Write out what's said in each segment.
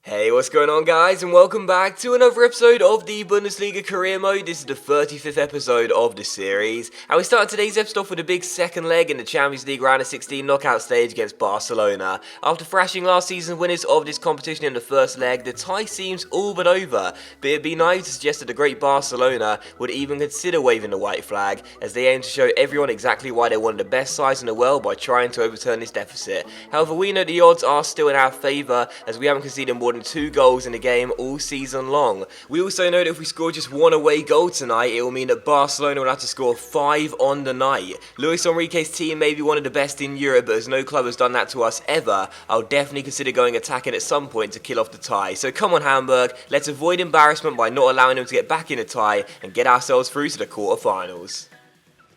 Hey, what's going on guys, and welcome back to another episode of the Bundesliga Career Mode. This is the 35th episode of the series, and we start today's episode off with a big second leg in the Champions League round of 16 knockout stage against Barcelona. After thrashing last season's winners of this competition in the first leg, the tie seems all but over, but it'd be naive to suggest that the great Barcelona would even consider waving the white flag, as they aim to show everyone exactly why they're one of the best sides in the world by trying to overturn this deficit. However, we know the odds are still in our favour, as we haven't conceded more than 2 goals in the game all season long. We also know that if we score just 1 away goal tonight, it will mean that Barcelona will have to score 5 on the night. Luis Enrique's team may be one of the best in Europe, but as no club has done that to us ever, I'll definitely consider going attacking at some point to kill off the tie. So come on Hamburg, let's avoid embarrassment by not allowing them to get back in the tie and get ourselves through to the quarterfinals.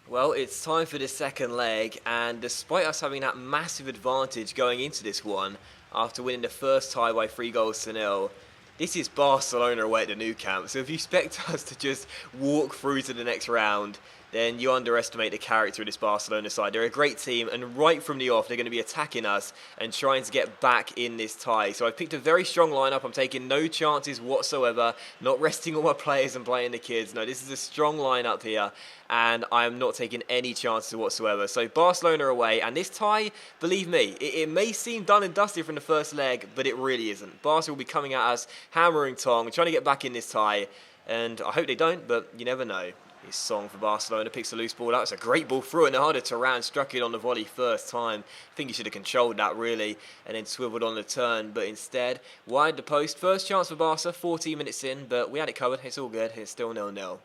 Well, it's time for the second leg, and despite us having that massive advantage going into this one, after winning the first tie by 3-0, this is Barcelona away at the Nou Camp, so if you expect us to just walk through to the next round, then you underestimate the character of this Barcelona side. They're a great team, and right from the off, they're going to be attacking us and trying to get back in this tie. So I've picked a very strong lineup. I'm taking no chances whatsoever, not resting all my players and playing the kids. No, this is a strong lineup here, and I am not taking any chances whatsoever. So Barcelona away, and this tie, believe me, it may seem done and dusted from the first leg, but it really isn't. Barca will be coming at us, hammer and tong, trying to get back in this tie, and I hope they don't, but you never know. His song for Barcelona picks a loose ball out. It's a great ball through, and harder Turan struck it on the volley first time. I think he should have controlled that really, and then swiveled on the turn, but instead wide the post. First chance for Barca, 14 minutes in, but we had it covered. It's all good. It's still 0-0.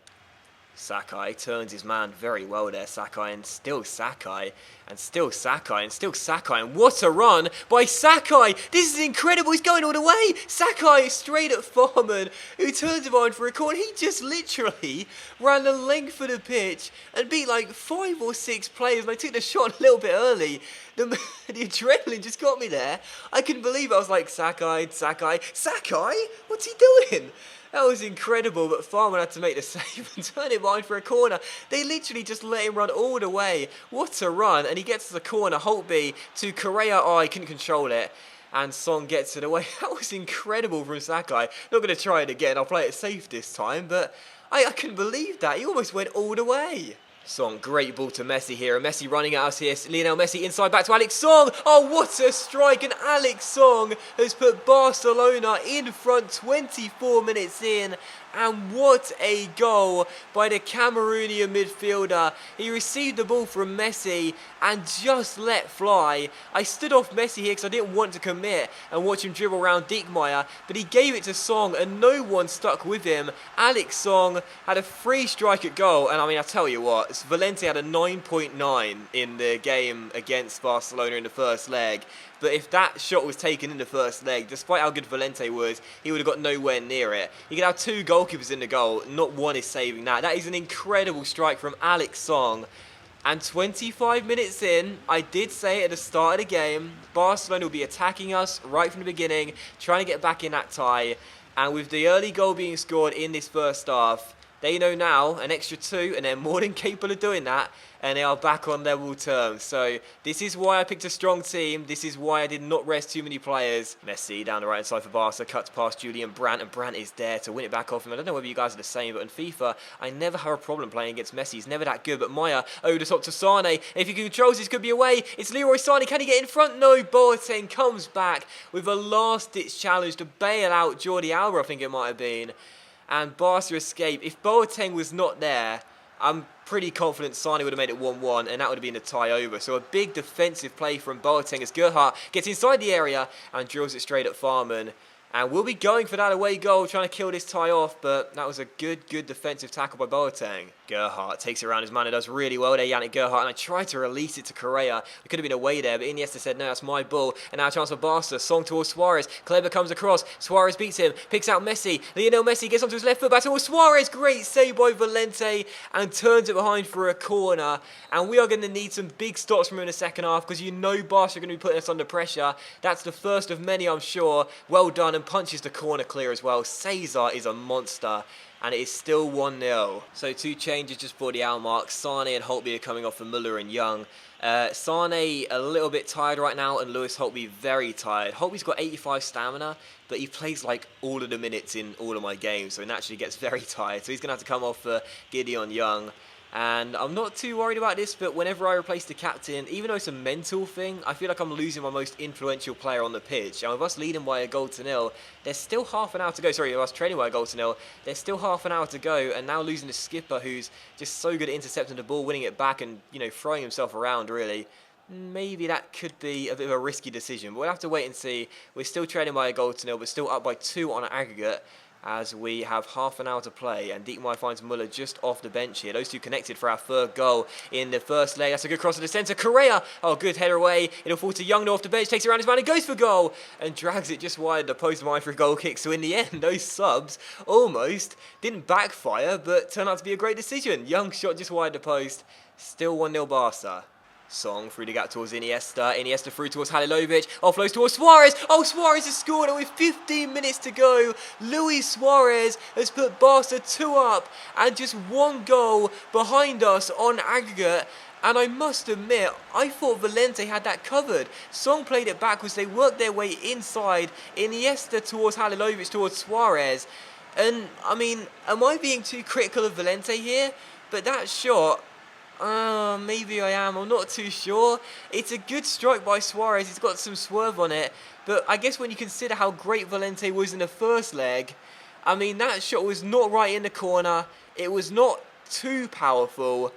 Sakai turns his man very well there, Sakai, and still Sakai, and still Sakai, and still Sakai, and what a run by Sakai! This is incredible, he's going all the way! Sakai straight at Farman, who turns him on for a corner. He just literally ran the length of the pitch and beat like 5 or 6 players, and I took the shot a little bit early. The adrenaline just got me there. I couldn't believe it. I was like, Sakai, Sakai, Sakai? What's he doing? That was incredible, but Farman had to make the save and turn it behind for a corner. They literally just let him run all the way. What a run, and he gets to the corner, Holtby to Correa. Oh, he couldn't control it, and Song gets it away. That was incredible from Sakai. Not going to try it again, I'll play it safe this time, but I couldn't believe that. He almost went all the way. Song, great ball to Messi here, and Messi running at us here. Lionel Messi inside back to Alex Song. Oh, what a strike, and Alex Song has put Barcelona in front 24 minutes in. And what a goal by the Cameroonian midfielder. He received the ball from Messi and just let fly. I stood off Messi here because I didn't want to commit and watch him dribble around Diekmeyer, but he gave it to Song and no one stuck with him. Alex Song had a free strike at goal, and I mean, I tell you what, Valente had a 9.9 in the game against Barcelona in the first leg. But if that shot was taken in the first leg, despite how good Valente was, he would have got nowhere near it. You can have 2 goalkeepers in the goal, not one is saving that. That is an incredible strike from Alex Song. And 25 minutes in, I did say at the start of the game, Barcelona will be attacking us right from the beginning, trying to get back in that tie. And with the early goal being scored in this first half, they know now an extra 2, and they're more than capable of doing that, and they are back on level terms. So this is why I picked a strong team. This is why I did not rest too many players. Messi down the right hand side for Barca, cuts past Julian Brandt, and Brandt is there to win it back off him. I don't know whether you guys are the same, but in FIFA, I never have a problem playing against Messi. He's never that good. But Maya over the top to Sane. If he controls this, could be away. It's Leroy Sane. Can he get in front? No. Boateng comes back with a last-ditch challenge to bail out Jordi Alba, I think it might have been. And Barca escape. If Boateng was not there, I'm pretty confident Sane would have made it 1-1, and that would have been a tie over. So a big defensive play from Boateng as Gerhardt gets inside the area and drills it straight at Farman. And we'll be going for that away goal, trying to kill this tie off, but that was a good defensive tackle by Boateng. Gerhardt takes it around his man and does really well there, Yannick Gerhardt, and I tried to release it to Correa. It could have been away there, but Iniesta said, no, that's my ball. And now a chance for Barca. Song towards Suarez. Kleber comes across. Suarez beats him, picks out Messi. Lionel Messi gets onto his left foot, back towards Suarez. Great save by Valente, and turns it behind for a corner. And we are going to need some big stops from him in the second half, because you know Barca are going to be putting us under pressure. That's the first of many, I'm sure. Well done, and punches the corner clear as well. Cesar is a monster. and it is still 1-0. So 2 changes just before the hour mark. Sane and Holtby are coming off for Muller and Young. Sane a little bit tired right now, and Lewis Holtby very tired. Holtby's got 85 stamina, but he plays like all of the minutes in all of my games, so he naturally gets very tired. So he's going to have to come off for Gideon Young. And I'm not too worried about this, but whenever I replace the captain, even though it's a mental thing, I feel like I'm losing my most influential player on the pitch. And with us leading by a goal to nil, there's still half an hour to go. Sorry, with us trailing by a goal to nil, there's still half an hour to go. And now losing the skipper, who's just so good at intercepting the ball, winning it back, and throwing himself around really. Maybe that could be a bit of a risky decision, but we'll have to wait and see. We're still trailing by a goal to nil, but still up by 2 on aggregate, as we have half an hour to play, and Diekmeyer finds Muller just off the bench here. Those two connected for our third goal in the first leg. That's a good cross to the centre. Correa, oh, good header away. It'll fall to Young off the bench, takes it around his man and goes for goal, and drags it just wide the post line for a goal kick. So in the end, those subs almost didn't backfire, but turned out to be a great decision. Young shot just wide the post. Still 1-0 Barca. Song through the gap towards Iniesta. Iniesta through towards Halilovic. Offloads towards Suarez. Oh, Suarez has scored, and with 15 minutes to go, Luis Suarez has put Barca 2 up and just 1 goal behind us on aggregate. And I must admit, I thought Valente had that covered. Song played it backwards. They worked their way inside. Iniesta towards Halilovic towards Suarez. And, I mean, am I being too critical of Valente here? But that shot... maybe I am. I'm not too sure. It's a good strike by Suarez. He's got some swerve on it. But I guess when you consider how great Valente was in the first leg, I mean, that shot was not right in the corner. It was not too powerful.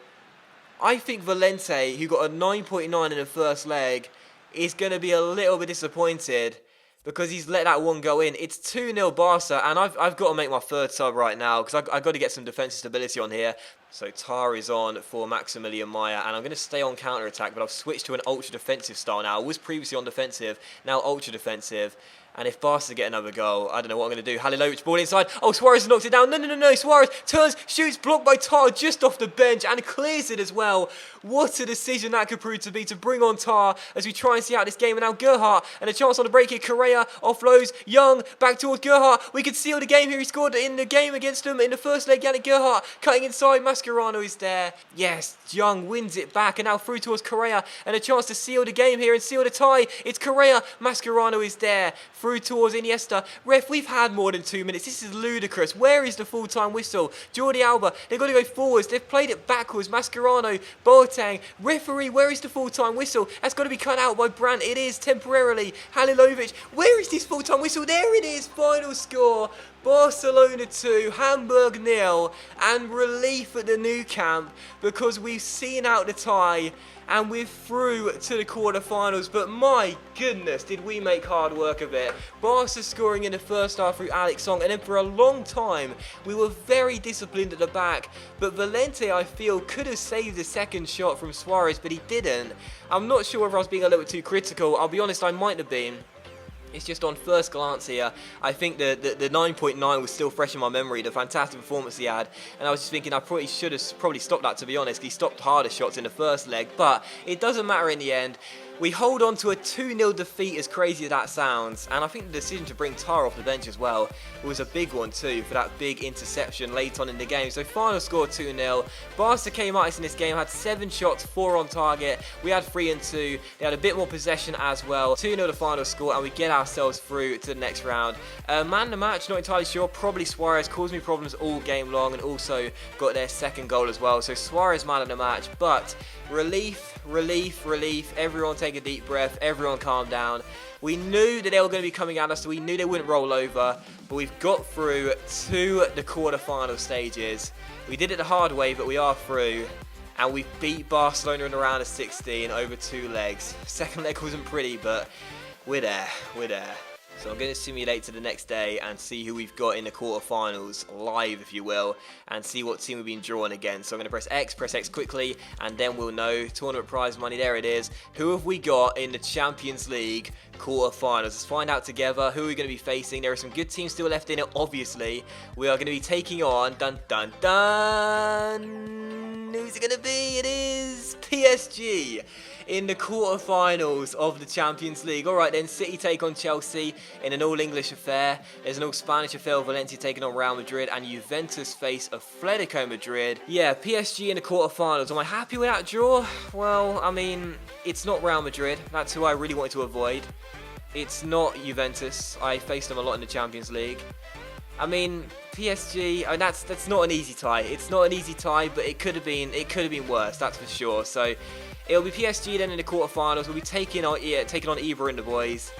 I think Valente, who got a 9.9 in the first leg, is going to be a little bit disappointed because he's let that one go in. It's 2-0 Barca, and I've got to make my third sub right now because I've got to get some defensive stability on here. So Tar is on for Maximilian Meyer, and I'm going to stay on counter-attack, but I've switched to an ultra-defensive style now. I was previously on defensive, now ultra-defensive. And if Barca get another goal, I don't know what I'm going to do. Halilovic ball inside. Oh, Suarez knocks it down. No. Suarez turns, shoots, blocked by Tar just off the bench and clears it as well. What a decision that could prove to be to bring on Tar as we try and see out this game. And now Gerhardt and a chance on the break here. Correa offloads. Young back towards Gerhardt. We could seal the game here. He scored in the game against them in the first leg. Yannick Gerhardt cutting inside. Mascherano is there. Yes, Young wins it back and now through towards Correa and a chance to seal the game here and seal the tie. It's Correa. Mascherano is there. Through towards Iniesta. Ref, we've had more than 2 minutes. This is ludicrous. Where is the full-time whistle? Jordi Alba, they've got to go forwards. They've played it backwards. Mascherano, Boateng. Referee, where is the full-time whistle? That's got to be cut out by Brandt. It is temporarily. Halilovic, where is this full-time whistle? There it is. Final score. Barcelona 2, Hamburg 0, and relief at the Nou Camp because we've seen out the tie and we're through to the quarterfinals. But my goodness, did we make hard work of it. Barca scoring in the first half through Alex Song, and then for a long time we were very disciplined at the back. But Valente, I feel, could have saved the second shot from Suarez, but he didn't. I'm not sure whether I was being a little bit too critical. I'll be honest, I might have been. It's just on first glance here, I think the 9.9 was still fresh in my memory, the fantastic performance he had, and I was just thinking I probably should have stopped that, to be honest. He stopped harder shots in the first leg, but it doesn't matter in the end. We hold on to a 2-0 defeat, as crazy as that sounds, and I think the decision to bring Tar off the bench as well was a big one too, for that big interception late on in the game. So final score 2-0. Barca came out in this game, had 7 shots, 4 on target. We had 3 and 2. They had a bit more possession as well. 2-0 the final score, and we get ourselves through to the next round. Man of the match, not entirely sure. Probably Suarez, caused me problems all game long, and also got their second goal as well. So Suarez man of the match, but relief. Everyone take a deep breath. Everyone calm down. We knew that they were going to be coming at us, so we knew they wouldn't roll over. But we've got through to the quarterfinal stages. We did it the hard way, but we are through. And we beat Barcelona in the round of 16 over 2 legs. Second leg wasn't pretty, but we're there. So I'm going to simulate to the next day and see who we've got in the quarterfinals, live if you will, and see what team we've been drawn against. So I'm going to press X quickly, and then we'll know. Tournament prize money, there it is. Who have we got in the Champions League quarterfinals? Let's find out together who we're going to be facing. There are some good teams still left in it, obviously. We are going to be taking on, dun dun dun, who's it going to be? It is PSG. in the quarterfinals of the Champions League. Alright then, City take on Chelsea in an all-English affair. There's an all-Spanish affair, Valencia taking on Real Madrid, and Juventus face Atletico Madrid. Yeah, PSG in the quarterfinals. Am I happy with that draw? Well, I mean, it's not Real Madrid. That's who I really wanted to avoid. It's not Juventus. I faced them a lot in the Champions League. I mean, PSG, I mean, that's not an easy tie. It's not an easy tie, but it could have been worse, that's for sure. So it'll be PSG then in the quarterfinals. We'll be taking on Ibra and the boys,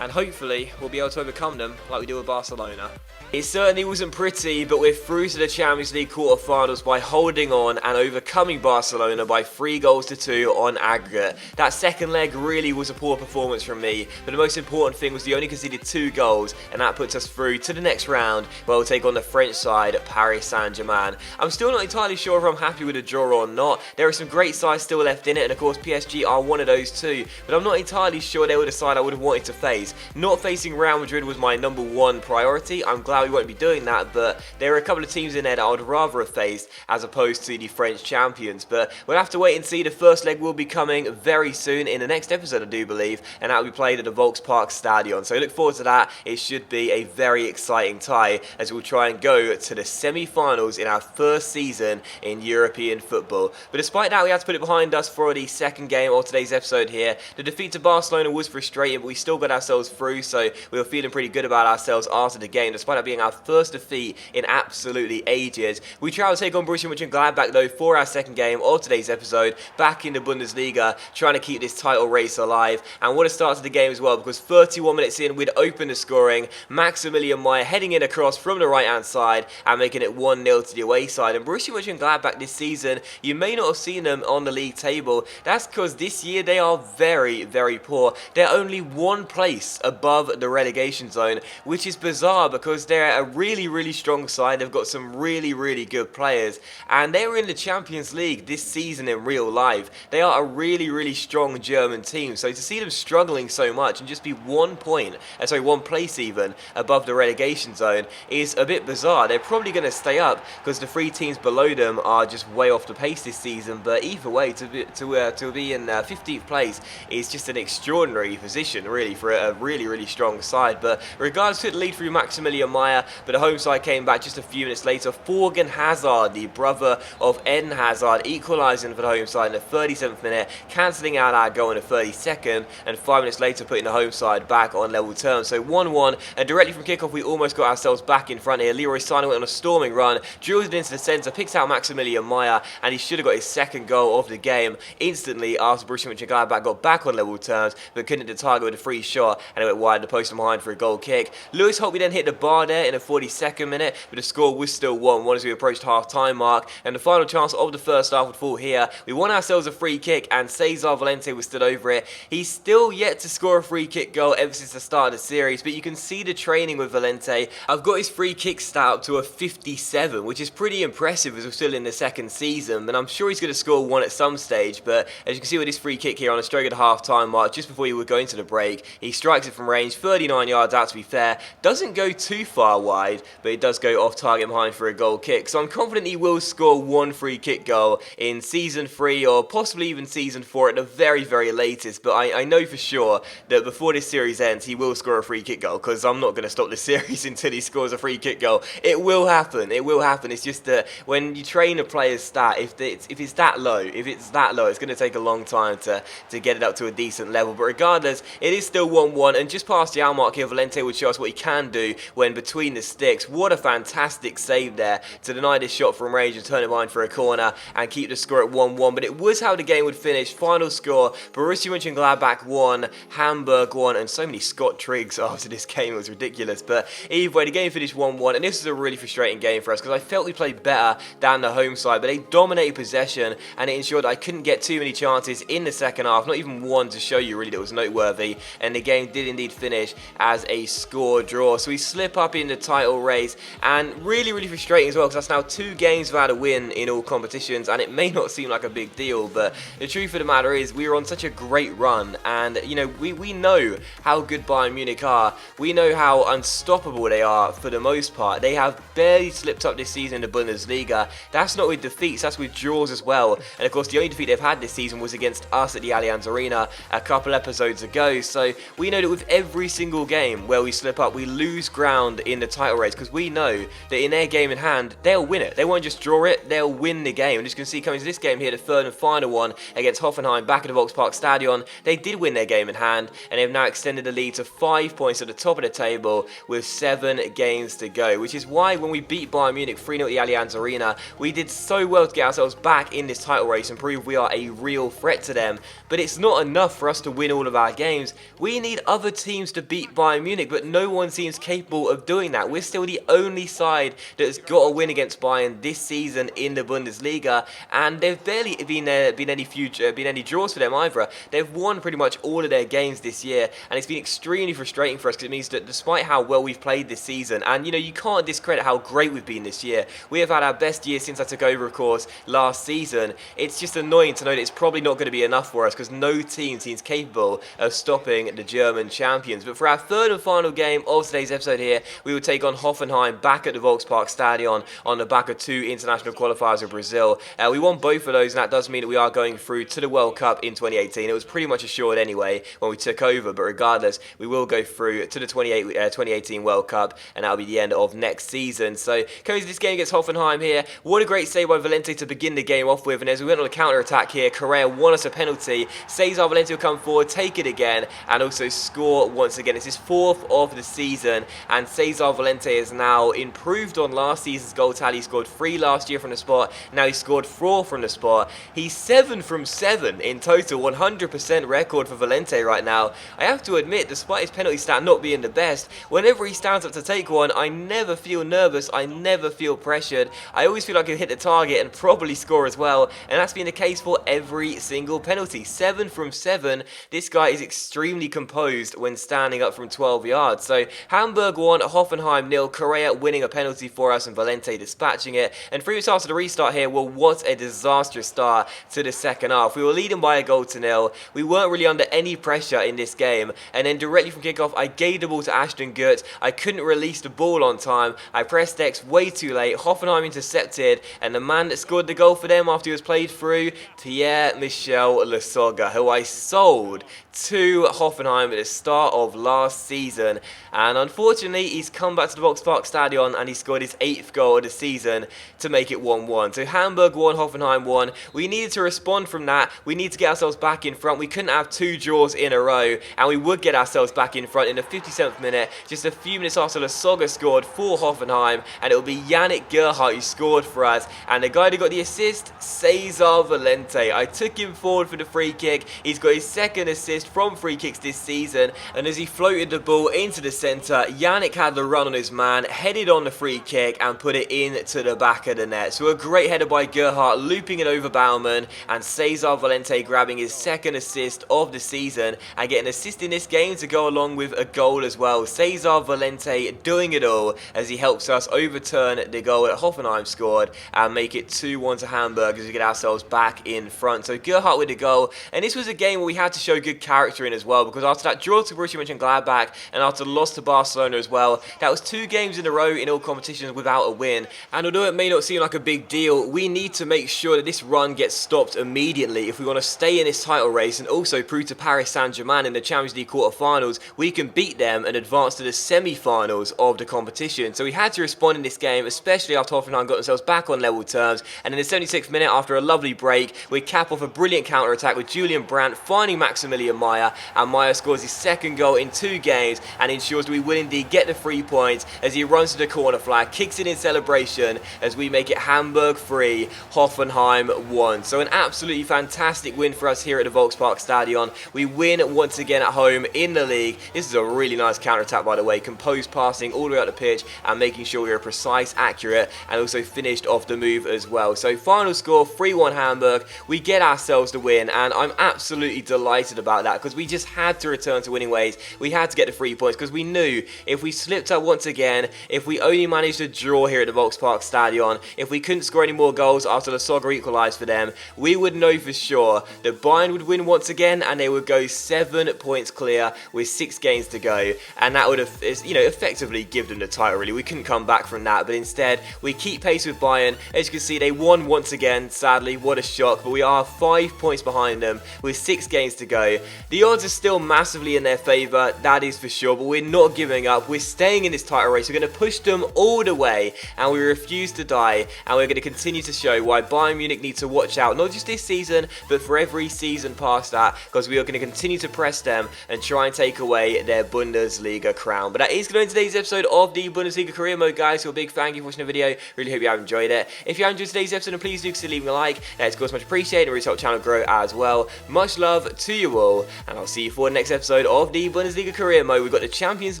and hopefully we'll be able to overcome them like we do with Barcelona. It certainly wasn't pretty, but we're through to the Champions League quarterfinals by holding on and overcoming Barcelona by 3-2 on aggregate. That second leg really was a poor performance from me, but the most important thing was they only conceded 2 goals, and that puts us through to the next round where we'll take on the French side, Paris Saint-Germain. I'm still not entirely sure if I'm happy with the draw or not. There are some great sides still left in it, and of course PSG are one of those too, but I'm not entirely sure they were the side I would have wanted to face. Not facing Real Madrid was my number one priority. I'm glad we won't be doing that, but there are a couple of teams in there that I would rather have faced as opposed to the French champions. But we'll have to wait and see. The first leg will be coming very soon in the next episode, I do believe, and that will be played at the Volkspark Stadion. So look forward to that. It should be a very exciting tie as we'll try and go to the semi-finals in our first season in European football. But despite that, we had to put it behind us for the second game of today's episode here. The defeat to Barcelona was frustrating, but we still got ourselves through, so we were feeling pretty good about ourselves after the game, despite that being our first defeat in absolutely ages. We travel to take on Borussia Mönchengladbach though for our second game of today's episode, back in the Bundesliga, trying to keep this title race alive. And what a start to the game as well, because 31 minutes in, we'd opened the scoring. Maximilian Meyer heading in across from the right hand side and making it 1-0 to the away side. And Borussia Mönchengladbach this season, you may not have seen them on the league table. That's because this year they are very, very poor. They're only one place above the relegation zone, which is bizarre because they're a really, really strong side. They've got some really, really good players, and they were in the Champions League this season in real life. They are a really, really strong German team, so to see them struggling so much and just be 1 place even above the relegation zone is a bit bizarre. They're probably going to stay up because the 3 teams below them are just way off the pace this season, but either way, to be in 15th place is just an extraordinary position really for a really, really strong side. But regardless, to the lead through Maximilian Meyer, but the home side came back just a few minutes later. Thorgan Hazard, the brother of Eden Hazard, equalising for the home side in the 37th minute, cancelling out our goal in the 32nd, and 5 minutes later putting the home side back on level terms. So 1-1, and directly from kickoff we almost got ourselves back in front here. Leroy Sané went on a storming run, drills it into the centre, picks out Maximilian Meyer, and he should have got his second goal of the game instantly after Borussia Mönchengladbach got back on level terms, but couldn't hit the target with a free shot, and it went wide, the post and behind for a goal kick. Lewis Holtby then hit the bar there in the 42nd minute, but the score was still 1-1 as we approached half-time mark, and the final chance of the first half would fall here. We won ourselves a free kick, and Cesar Valente was stood over it. He's still yet to score a free kick goal ever since the start of the series, but you can see the training with Valente. I've got his free kick stat up to a 57, which is pretty impressive as we're still in the second season, and I'm sure he's going to score one at some stage. But as you can see with this free kick here on a stroke at the half-time mark, just before you were going to the break, he strikes it from range, 39 yards out to be fair. Doesn't go too far wide, but it does go off target behind for a goal kick. So I'm confident he will score one free kick goal in Season 3 or possibly even Season 4 at the very, very latest. But I know for sure that before this series ends, he will score a free kick goal, because I'm not going to stop the series until he scores a free kick goal. It will happen. It will happen. It's just that when you train a player's stat, if it's that low, it's going to take a long time to get it up to a decent level. But regardless, it is still 1-1, and just past the hour mark here, Valente would show us what he can do when between the sticks. What a fantastic save there to deny this shot from range and turn it behind for a corner and keep the score at 1-1. But it was how the game would finish. Final score, Borussia Mönchengladbach 1, Hamburg 1, and so many Scott Triggs after this game. It was ridiculous. But either way, the game finished 1-1, and this was a really frustrating game for us because I felt we played better than the home side, but they dominated possession, and it ensured I couldn't get too many chances in the second half, not even one to show you really that was noteworthy, and the game it did indeed finish as a score draw. So we slip up in the title race, and really frustrating as well, because that's now 2 games without a win in all competitions, and it may not seem like a big deal, but the truth of the matter is we were on such a great run, and you know, we know how good Bayern Munich are. We know how unstoppable they are for the most part. They have barely slipped up this season in the Bundesliga. That's not with defeats, that's with draws as well. And of course, the only defeat they've had this season was against us at the Allianz Arena a couple episodes ago. So we know that with every single game where we slip up, we lose ground in the title race, because we know that in their game in hand, they'll win it. They won't just draw it, they'll win the game. And as you can see, coming to this game here, the third and final one against Hoffenheim back at the Volkspark Stadion, they did win their game in hand, and they've now extended the lead to 5 points at the top of the table with 7 games to go, which is why when we beat Bayern Munich 3-0 at the Allianz Arena, we did so well to get ourselves back in this title race and prove we are a real threat to them. But it's not enough for us to win all of our games. We need other teams to beat Bayern Munich, but no one seems capable of doing that. We're still the only side that has got a win against Bayern this season in the Bundesliga, and they've barely been any draws for them either. They've won pretty much all of their games this year, and it's been extremely frustrating for us, because it means that despite how well we've played this season, and you know, you can't discredit how great we've been this year. We have had our best year since I took over, of course, last season. It's just annoying to know that it's probably not going to be enough for us, because no team seems capable of stopping the German champions. But for our third and final game of today's episode here, we will take on Hoffenheim back at the Volkspark Stadion on the back of 2 international qualifiers of Brazil. We won both of those, and that does mean that we are going through to the World Cup in 2018. It was pretty much assured anyway when we took over, but regardless, we will go through to the 2018 World Cup, and that'll be the end of next season. So coming to this game against Hoffenheim here, what a great save by Valente to begin the game off with, and as we went on a counter-attack here, Correa won us a penalty. Cesar Valente will come forward, take it again, and also score once again. It's his 4th of the season, and Cesar Valente has now improved on last season's goal tally. He scored 3 last year from the spot, now he scored 4 from the spot. He's 7 from 7 in total, 100% record for Valente right now. I have to admit, despite his penalty stat not being the best, whenever he stands up to take one, I never feel nervous, I never feel pressured. I always feel like he'll hit the target and probably score as well, and that's been the case for every single penalty. 7 from 7. This guy is extremely composed when standing up from 12 yards. So Hamburg 1, Hoffenheim 0, Correa winning a penalty for us and Valente dispatching it. And 3 minutes after the restart here, well, what a disastrous start to the second half. We were leading by a goal to 0. We weren't really under any pressure in this game, and then directly from kickoff, I gave the ball to Ashton Gutz. I couldn't release the ball on time. I pressed X way too late. Hoffenheim intercepted, and the man that scored the goal for them after he was played through, Pierre-Michel Lasogga, who I sold to Hoffenheim at the start of last season, and unfortunately he's come back to the Volkspark Stadion and he scored his 8th goal of the season to make it 1-1. So Hamburg 1, Hoffenheim 1. We needed to respond from that. We need to get ourselves back in front. We couldn't have 2 draws in a row, and we would get ourselves back in front in the 57th minute, just a few minutes after Lasogga scored for Hoffenheim, and it will be Yannick Gerhardt who scored for us, and the guy who got the assist, Cesar Valente. I took him forward for the free kick. He's got his 2nd assist from free kicks this season, and as he floated the ball into the centre, Yannick had the run on his man, headed on the free kick and put it into the back of the net. So a great header by Gerhardt, looping it over Baumann, and Cesar Valente grabbing his 2nd assist of the season and getting an assist in this game to go along with a goal as well. Cesar Valente doing it all as he helps us overturn the goal that Hoffenheim scored and make it 2-1 to Hamburg as we get ourselves back in front. So Gerhardt with the goal, and this was a game where we had to show good character in as well, because after that draw to Borussia Mönchengladbach and after the loss to Barcelona as well, that was 2 games in a row in all competitions without a win. And although it may not seem like a big deal, we need to make sure that this run gets stopped immediately if we want to stay in this title race and also prove to Paris Saint-Germain in the Champions League quarterfinals we can beat them and advance to the semi-finals of the competition. So we had to respond in this game, especially after Hoffenheim got themselves back on level terms, and in the 76th minute, after a lovely break, we cap off a brilliant counter-attack with Julian Brandt finding Maximilian Meyer, and Meyer scores his 2nd goal in 2 games and ensures we will indeed get the 3 points as he runs to the corner flag, kicks it in celebration as we make it Hamburg 3, Hoffenheim 1. So an absolutely fantastic win for us here at the Volkspark Stadion. We win once again at home in the league. This is a really nice counter-attack, by the way, composed passing all the way up the pitch and making sure we are precise, accurate, and also finished off the move as well. So final score 3-1 Hamburg. We get ourselves the win, and I'm absolutely delighted about that because we just had to return return to winning ways. We had to get the 3 points because we knew if we slipped up once again, if we only managed to draw here at the Volkspark Stadion, if we couldn't score any more goals after the Sogger equalised for them, we would know for sure that Bayern would win once again and they would go 7 points clear with 6 games to go, and that would have, effectively give them the title really. We couldn't come back from that, but instead we keep pace with Bayern. As you can see, they won once again, sadly, what a shock, but we are 5 points behind them with 6 games to go. The odds are still massively in their favour, that is for sure, but we're not giving up. We're staying in this title race. We're going to push them all the way, and we refuse to die, and we're going to continue to show why Bayern Munich need to watch out, not just this season, but for every season past that, because we are going to continue to press them and try and take away their Bundesliga crown. But that is going to end today's episode of the Bundesliga career mode, guys. So a big thank you for watching the video. Really hope you have enjoyed it. If you have enjoyed today's episode, then please do consider leaving a like. It's of course much appreciated and really helps the channel grow as well. Much love to you all, and I'll see you for the next episode of the Bundesliga career mode. We've got the Champions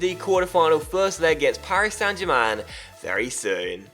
League quarterfinal first leg against Paris Saint-Germain very soon.